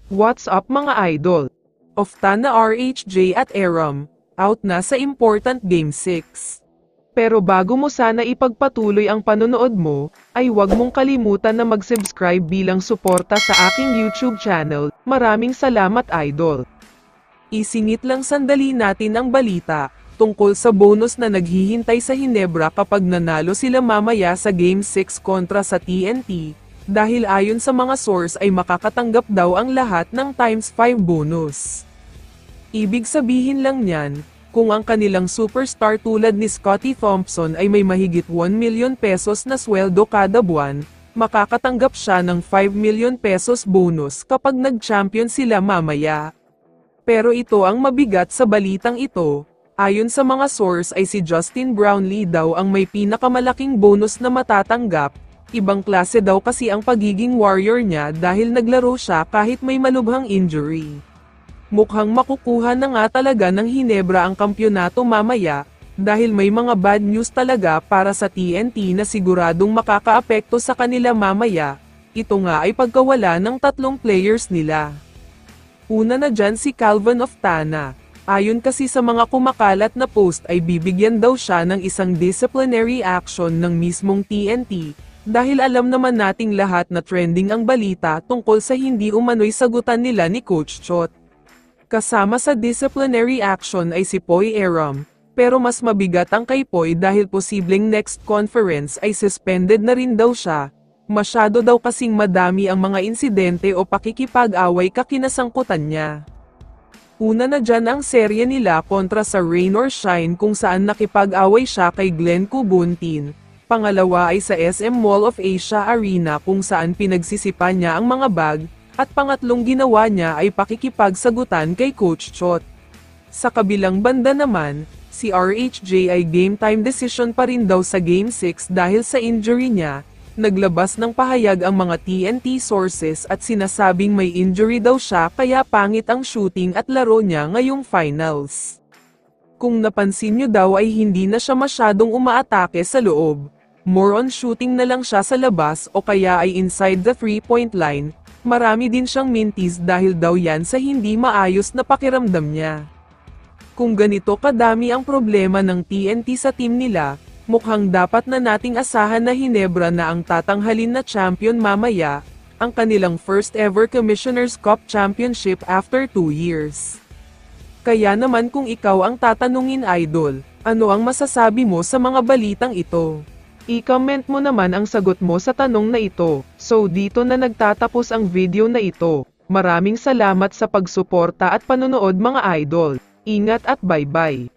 What's up mga idol? Of Tana RHJ at Aram, out na sa important Game 6. Pero bago mo sana ipagpatuloy ang panonood mo, ay huwag mong kalimutan na mag-subscribe bilang suporta sa aking YouTube channel. Maraming salamat idol. Isingit lang sandali natin ang balita, tungkol sa bonus na naghihintay sa Hinebra kapag nanalo sila mamaya sa Game 6 kontra sa TNT. Dahil ayon sa mga source ay makakatanggap daw ang lahat ng ×5 bonus. Ibig sabihin lang niyan, kung ang kanilang superstar tulad ni Scottie Thompson ay may mahigit 1 million pesos na sweldo kada buwan, makakatanggap siya ng 5 million pesos bonus kapag nag-champion sila mamaya. Pero ito ang mabigat sa balitang ito, ayon sa mga source ay si Justin Brownlee daw ang may pinakamalaking bonus na matatanggap. Ibang klase daw kasi ang pagiging warrior niya dahil naglaro siya kahit may malubhang injury. Mukhang makukuha na nga talaga ng Hinebra ang kampyonato mamaya, dahil may mga bad news talaga para sa TNT na siguradong makakaapekto sa kanila mamaya. Ito nga ay pagkawala ng 3 players nila. Una na dyan si Calvin of Tana. Ayon kasi sa mga kumakalat na post ay bibigyan daw siya ng isang disciplinary action ng mismong TNT. Dahil alam naman nating lahat na trending ang balita tungkol sa hindi umano'y sagutan nila ni Coach Chot. Kasama sa disciplinary action ay si Poy Aram, pero mas mabigat ang kay Poy dahil posibleng next conference ay suspended na rin daw siya. Masyado daw kasing madami ang mga insidente o pakikipag-away kakinasangkutan niya. Una na dyan ang serye nila kontra sa Rain or Shine kung saan nakipag-away siya kay Glenn Kubuntin. Pangalawa ay sa SM Mall of Asia Arena kung saan pinagsisipan niya ang mga bag, at pangatlong ginawa niya ay pakikipagsagutan kay Coach Chot. Sa kabilang banda naman, si RHJ ay game time decision pa rin daw sa Game 6 dahil sa injury niya. Naglabas ng pahayag ang mga TNT sources at sinasabing may injury daw siya kaya pangit ang shooting at laro niya ngayong finals. Kung napansin niyo daw ay hindi na siya masyadong umaatake sa loob. More on shooting na lang siya sa labas o kaya ay inside the 3-point line. Marami din siyang mintis dahil daw yan sa hindi maayos na pakiramdam niya. Kung ganito kadami ang problema ng TNT sa team nila, mukhang dapat na nating asahan na Hinebra na ang tatanghalin na champion mamaya, ang kanilang first ever Commissioner's Cup Championship after 2 years. Kaya naman kung ikaw ang tatanungin idol, ano ang masasabi mo sa mga balitang ito? I-comment mo naman ang sagot mo sa tanong na ito. So dito na nagtatapos ang video na ito. Maraming salamat sa pagsuporta at panonood mga idol. Ingat at bye-bye.